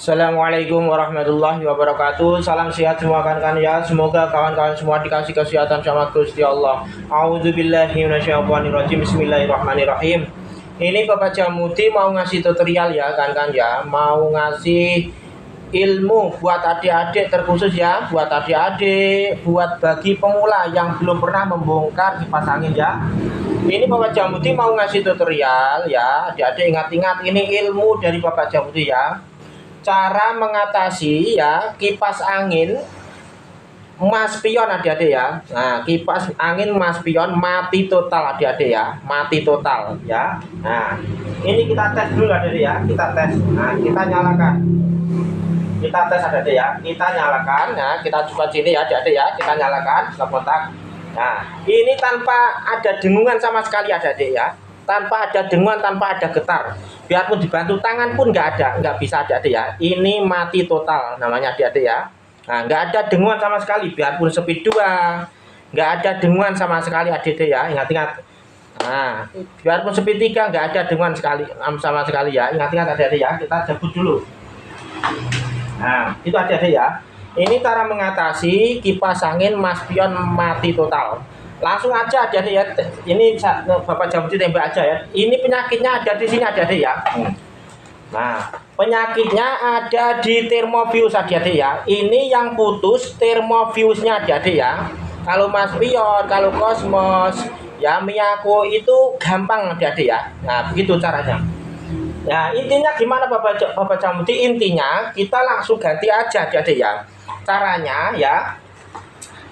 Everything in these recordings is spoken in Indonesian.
Assalamualaikum warahmatullahi wabarakatuh. Salam sehat semua kan ya. Semoga kawan-kawan semua dikasih kesehatan sama Gusti Allah. A'udzubillahi minasyaitonirrajim. Bismillahirrahmanirrahim. Ini Bapak Jamuti mau ngasih tutorial ya kan ya. Mau ngasih ilmu buat adik-adik terkhusus ya, buat adik-adik, buat bagi pemula yang belum pernah membongkar kipas angin ya. Ini Bapak Jamuti mau ngasih tutorial ya. Adik-adik ingat-ingat ini ilmu dari Bapak Jamuti ya. Cara mengatasi ya kipas angin mas pion adik-adik ya. Nah, kipas angin mas pion mati total adik-adik ya, mati total ya. Nah, ini kita tes dulu adik-adik ya, kita tes. Nah, kita nyalakan. Kita tes adik-adik ya, kita nyalakan. Nah, kita coba sini ya adik-adik ya, kita nyalakan stop kontak. Nah, ini tanpa ada dengungan sama sekali adik-adik ya. Tanpa ada dengungan, tanpa ada getar, biarpun dibantu tangan pun nggak bisa adik-adik ya. Ini mati total namanya adik-adik ya. Nah, nggak ada dengungan sama sekali, biarpun speed 2 nggak ada dengungan sama sekali adik-adik ya, ingat-ingat. Nah, biarpun speed 3 nggak ada dengungan sama sekali ya, ingat-ingat adik-adik ya. Kita jemput dulu. Nah, itu adik-adik ya. Ini cara mengatasi kipas angin mas pion mati total. Langsung aja adik-adik ya. Ini Bapak Jamuti tembak aja ya. Ini penyakitnya ada di sini adik-adik ya. Nah, penyakitnya ada di termofius adik-adik ya. Ini yang putus termofiusnya adik-adik ya. Kalau mas pion, kalau kosmos, ya Miyako itu gampang adik-adik ya. Nah, begitu caranya. Nah, intinya gimana Bapak Jamuti? Intinya kita langsung ganti aja adik-adik ya.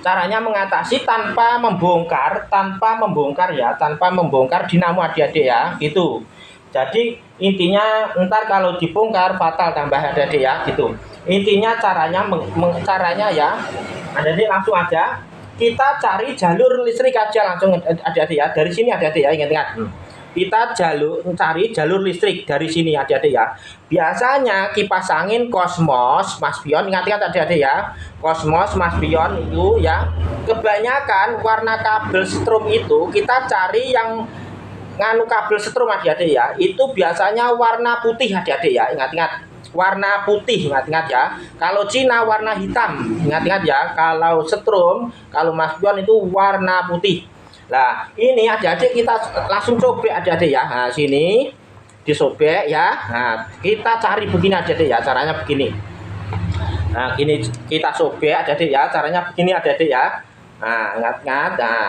Caranya mengatasi tanpa membongkar ya, tanpa membongkar dinamo adik-adik ya, gitu. Jadi intinya ntar kalau dibongkar fatal tambah adik-adik ya, gitu. Intinya caranya ya, adik-adik langsung aja kita cari jalur listrik aja langsung adik-adik ya. Dari sini adik-adik ya, ingat-ingat. Kita cari jalur listrik dari sini adik-adik ya. Biasanya kipas angin kosmos mas pion, ingat-ingat adik-adik ya, kosmos mas pion itu ya, kebanyakan warna kabel setrum itu kita cari yang nganu kabel setrum adik-adik ya, itu biasanya warna putih adik-adik ya, ingat-ingat, warna putih, ingat-ingat ya. Kalau Cina warna hitam, ingat-ingat ya. Kalau setrum, kalau mas pion itu warna putih. Nah, ini adik-adik kita langsung sobek adik-adik ya. Nah, sini disobek ya. Nah, kita cari begini adik-adik ya, caranya begini. Nah, gini kita sobek adik-adik ya, caranya begini adik-adik ya. Nah, ingat-ingat. Nah,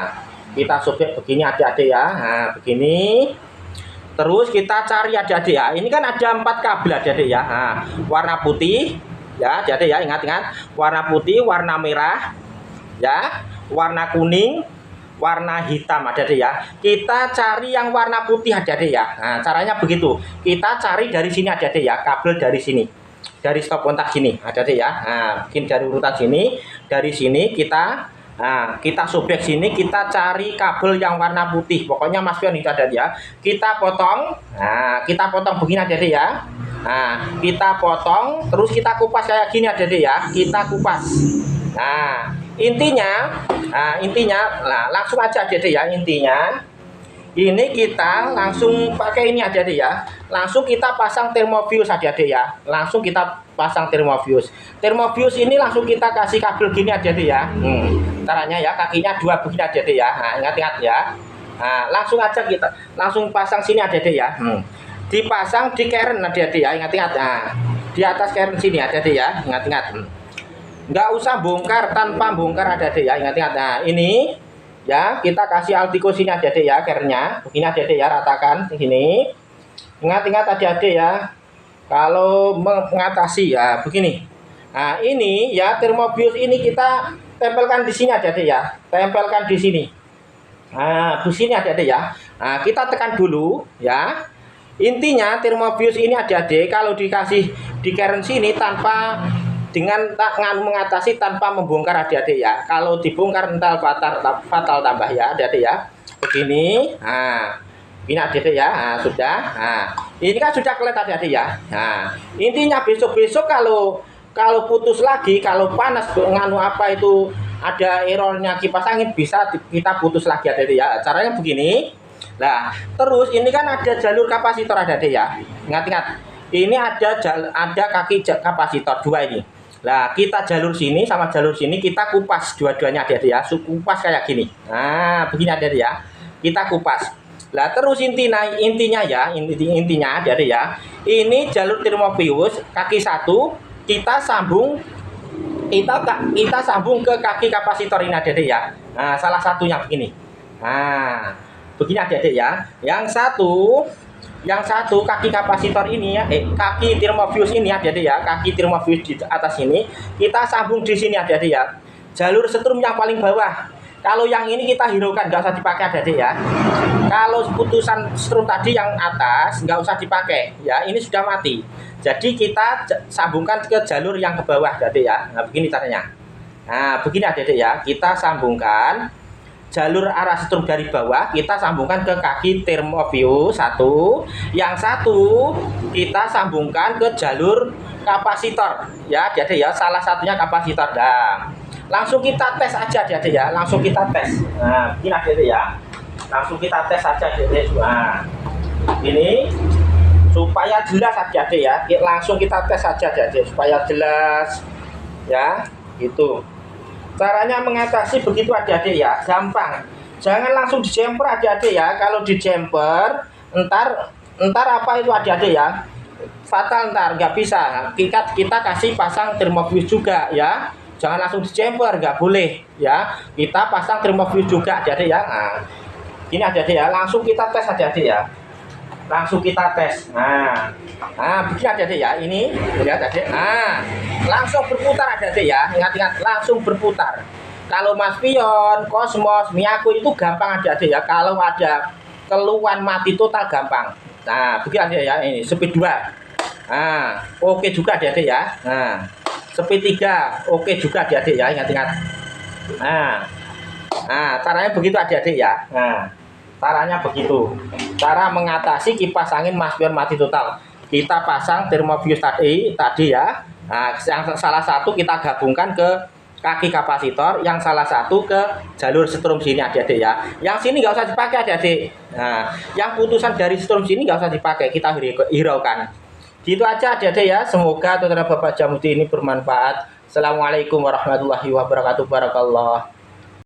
kita sobek begini adik-adik ya. Nah, begini. Terus kita cari adik-adik ya. Ini kan ada 4 kabel adik-adik ya. Nah, warna putih ya adik-adik ya, ingat-ingat. Warna putih, warna merah ya, warna kuning, warna hitam adik-adik ya. Kita cari yang warna putih adik-adik ya. Nah, caranya begitu. Kita cari dari sini adik-adik ya, kabel dari sini. Dari stop kontak sini adik-adik ya. Nah, bikin dari urutan sini, dari sini kita sobek sini, kita cari kabel yang warna putih. Pokoknya mas pion itu adik-adik ya. Kita potong. Nah, kita potong begini adik-adik ya. Nah, kita potong terus kita kupas kayak gini adik-adik ya. Kita kupas. Nah, intinya langsung aja adik-adik ya. Intinya ini kita langsung pakai ini adik-adik ya, langsung kita pasang termofius adik-adik ya, langsung kita pasang termofius ini langsung kita kasih kabel gini adik-adik ya. Caranya ya, kakinya 2 begini adik-adik ya. Nah, ingat-ingat ya. Nah, langsung aja kita langsung pasang sini adik-adik ya. Dipasang di keren adik-adik ya, ingat-ingat. Nah, di atas keren sini adik-adik ya, ingat-ingat. Nggak usah bongkar, tanpa bongkar adik-adik ya, ingat-ingat. Nah, ini ya kita kasih altiko sini adik-adik ya, kerennya begini adik-adik ya, ratakan sini. Ingat-ingat adik-adik ya, kalau mengatasi ya begini. Nah, ini ya termofius ini kita tempelkan di sini adik-adik ya, tempelkan di sini. Nah, di sini adik-adik ya. Nah, kita tekan dulu ya. Intinya termofius ini adik-adik kalau dikasih di keren sini tanpa dengan mengatasi tanpa membongkar adik-adik ya. Kalau dibongkar entar fatal tambah ya adik-adik ya. Begini. Nah, ini adik-adik ya. Nah, sudah. Nah, ini kan sudah kelihatan adik-adik ya. Nah, intinya besok-besok kalau putus lagi, kalau panas nganu apa itu ada errornya kipas angin, bisa kita putus lagi adik-adik ya. Caranya begini. Nah, terus ini kan ada jalur kapasitor adik-adik ya. Ingat-ingat. Ini ada kaki kapasitor dua ini. Nah, kita jalur sini sama jalur sini kita kupas dua-duanya adik-adik ya. Kupas kayak gini. Nah, begini adik-adik ya. Kita kupas. Nah, terus intinya adik-adik ya. Ini jalur termofius kaki satu kita sambung ke kaki kapasitor ini adik-adik ya. Nah, salah satunya begini. Nah, begini adik-adik ya. Yang satu kaki kapasitor ini ya, kaki termofius ini adik-adik ya, kaki termofius di atas ini kita sambung di sini adik-adik ya. Jalur setrum yang paling bawah. Kalau yang ini kita hiraukan, nggak usah dipakai adik-adik ya. Kalau putusan strum tadi yang atas nggak usah dipakai ya, ini sudah mati. Jadi kita sambungkan ke jalur yang ke bawah adik-adik ya. Nah, begini caranya. Nah, begini adik-adik ya, kita sambungkan jalur arah setrum dari bawah kita sambungkan ke kaki termofius satu, yang satu kita sambungkan ke jalur kapasitor ya, jadi ya salah satunya kapasitor. Nah, langsung kita tes aja jadi ya, langsung kita tes. Nah, begini adik ya, langsung kita tes aja jadi. Nah, ini supaya jelas aja ya, langsung kita tes aja jadi supaya jelas ya, gitu. Caranya mengatasi begitu adik-adik ya, gampang. Jangan langsung dijemper adik-adik ya. Kalau dijemper, entar apa itu adik-adik ya, fatal, entar nggak bisa. Kita kasih pasang termofius juga ya. Jangan langsung dijemper, nggak boleh ya. Kita pasang termofius juga adik-adik ya. Nah, ini adik-adik ya, langsung kita tes adik-adik ya. Langsung kita tes. Nah, begini adik-adik ya, ini lihat adik. Nah, langsung berputar adik-adik ya, ingat-ingat langsung berputar. Kalau Mas Pion, Cosmos, Miyaku itu gampang adik-adik ya, kalau ada keluhan mati total gampang. Nah, begini adik ya, ini speed 2. Nah, oke juga adik-adik ya. Nah, speed 3 oke juga adik-adik ya, ingat-ingat. Nah, caranya begitu adik-adik ya. Nah, caranya begitu. Cara mengatasi kipas angin Mas Pion mati total. Kita pasang termofius tadi ya. Nah, yang salah satu kita gabungkan ke kaki kapasitor, yang salah satu ke jalur setrum sini adik-adik ya. Yang sini nggak usah dipakai adik-adik. Nah, yang putusan dari setrum sini nggak usah dipakai, kita hiraukan. Gitu aja adik-adik ya. Semoga tutorial Bapak Jamudi ini bermanfaat. Assalamualaikum warahmatullahi wabarakatuh. Barakallah.